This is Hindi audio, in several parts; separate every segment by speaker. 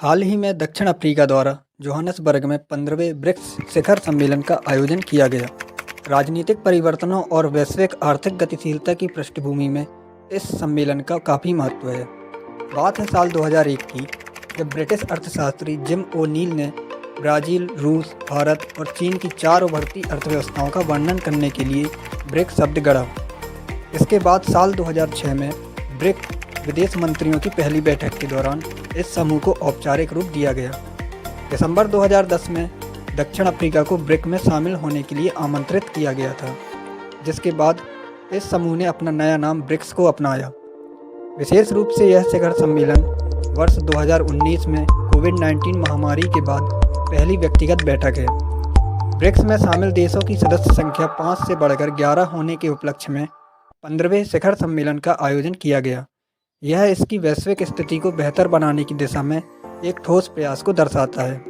Speaker 1: हाल ही में दक्षिण अफ्रीका द्वारा जोहानिसबर्ग में 15वें ब्रिक्स शिखर सम्मेलन का आयोजन किया गया। राजनीतिक परिवर्तनों और वैश्विक आर्थिक गतिशीलता की पृष्ठभूमि में इस सम्मेलन का काफ़ी महत्व है। बात है साल 2001 की, जब ब्रिटिश अर्थशास्त्री जिम ओ'नील ने ब्राज़ील, रूस, भारत और चीन की 4 उभरती अर्थव्यवस्थाओं का वर्णन करने के लिए ब्रिक्स शब्द गढ़ा। इसके बाद साल 2006 में ब्रिक्स विदेश मंत्रियों की पहली बैठक के दौरान इस समूह को औपचारिक रूप दिया गया। दिसंबर 2010 में दक्षिण अफ्रीका को ब्रिक्स में शामिल होने के लिए आमंत्रित किया गया था, जिसके बाद इस समूह ने अपना नया नाम ब्रिक्स को अपनाया। विशेष रूप से यह शिखर सम्मेलन वर्ष 2019 में कोविड-19 महामारी के बाद पहली व्यक्तिगत बैठक है। ब्रिक्स में शामिल देशों की सदस्य संख्या 5 से बढ़कर 11 होने के उपलक्ष्य में 15वें शिखर सम्मेलन का आयोजन किया गया। यह इसकी वैश्विक स्थिति को बेहतर बनाने की दिशा में एक ठोस प्रयास को दर्शाता है।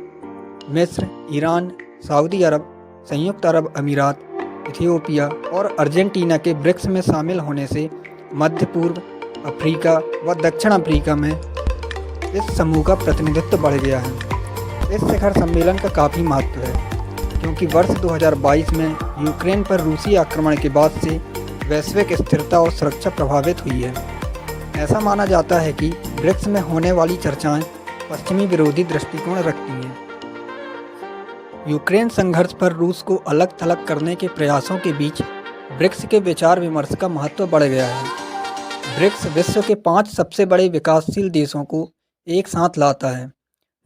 Speaker 1: मिस्र, ईरान, सऊदी अरब, संयुक्त अरब अमीरात, इथियोपिया और अर्जेंटीना के ब्रिक्स में शामिल होने से मध्य पूर्व, अफ्रीका व दक्षिण अफ्रीका में इस समूह का प्रतिनिधित्व बढ़ गया है। इस शिखर सम्मेलन का काफ़ी महत्व है, क्योंकि वर्ष 2022 में यूक्रेन पर रूसी आक्रमण के बाद से वैश्विक स्थिरता और सुरक्षा प्रभावित हुई है। ऐसा माना जाता है कि ब्रिक्स में होने वाली चर्चाएं पश्चिमी विरोधी दृष्टिकोण रखती हैं। यूक्रेन संघर्ष पर रूस को अलग थलग करने के प्रयासों के बीच ब्रिक्स के विचार विमर्श का महत्व बढ़ गया है। ब्रिक्स विश्व के 5 सबसे बड़े विकासशील देशों को एक साथ लाता है,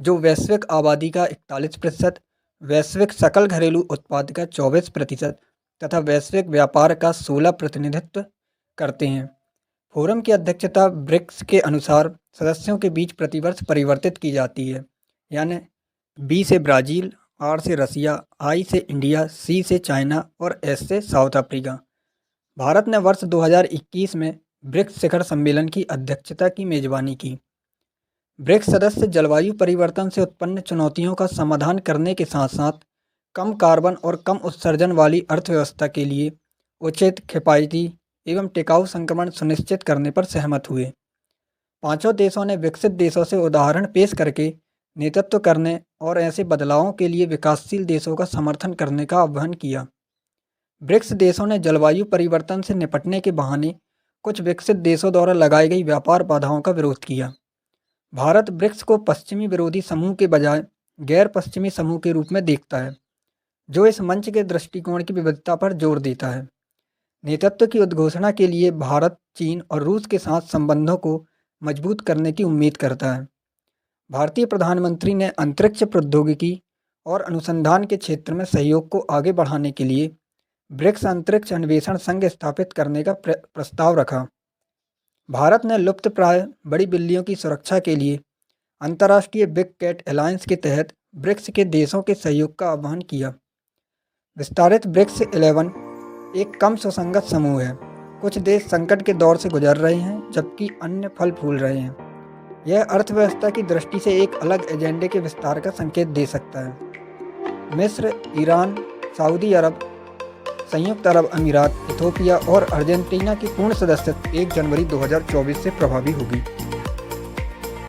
Speaker 1: जो वैश्विक आबादी का 41%, वैश्विक सकल घरेलू उत्पाद का 24% तथा वैश्विक व्यापार का 16% प्रतिनिधित्व करते हैं। फोरम की अध्यक्षता ब्रिक्स के अनुसार सदस्यों के बीच प्रतिवर्ष परिवर्तित की जाती है, यानी बी से ब्राज़ील, आर से रसिया, आई से इंडिया, सी से चाइना और एस से साउथ अफ्रीका। भारत ने वर्ष 2021 में ब्रिक्स शिखर सम्मेलन की अध्यक्षता की मेजबानी की। ब्रिक्स सदस्य जलवायु परिवर्तन से उत्पन्न चुनौतियों का समाधान करने के साथ साथ कम कार्बन और कम उत्सर्जन वाली अर्थव्यवस्था के लिए उचित, किफायती एवं टिकाऊ संक्रमण सुनिश्चित करने पर सहमत हुए। पांचों देशों ने विकसित देशों से उदाहरण पेश करके नेतृत्व करने और ऐसे बदलावों के लिए विकासशील देशों का समर्थन करने का आह्वान किया। ब्रिक्स देशों ने जलवायु परिवर्तन से निपटने के बहाने कुछ विकसित देशों द्वारा लगाई गई व्यापार बाधाओं का विरोध किया। भारत ब्रिक्स को पश्चिमी विरोधी समूह के बजाय गैर पश्चिमी समूह के रूप में देखता है, जो इस मंच के दृष्टिकोण की विविधता पर जोर देता है। नेतृत्व की उद्घोषणा के लिए भारत, चीन और रूस के साथ संबंधों को मजबूत करने की उम्मीद करता है। भारतीय प्रधानमंत्री ने अंतरिक्ष प्रौद्योगिकी और अनुसंधान के क्षेत्र में सहयोग को आगे बढ़ाने के लिए ब्रिक्स अंतरिक्ष अन्वेषण संघ स्थापित करने का प्रस्ताव रखा। भारत ने लुप्तप्राय बड़ी बिल्लियों की सुरक्षा के लिए अंतर्राष्ट्रीय बिग कैट अलायंस के तहत ब्रिक्स के देशों के सहयोग का आह्वान किया। विस्तारित ब्रिक्स 11 एक कम सुसंगत समूह है। कुछ देश संकट के दौर से गुजर रहे हैं, जबकि अन्य फल फूल रहे हैं। यह अर्थव्यवस्था की दृष्टि से एक अलग एजेंडे के विस्तार का संकेत दे सकता है। मिस्र, ईरान, सऊदी अरब, संयुक्त अरब अमीरात, इथियोपिया और अर्जेंटीना की पूर्ण सदस्यता 1 जनवरी 2024 से प्रभावी होगी।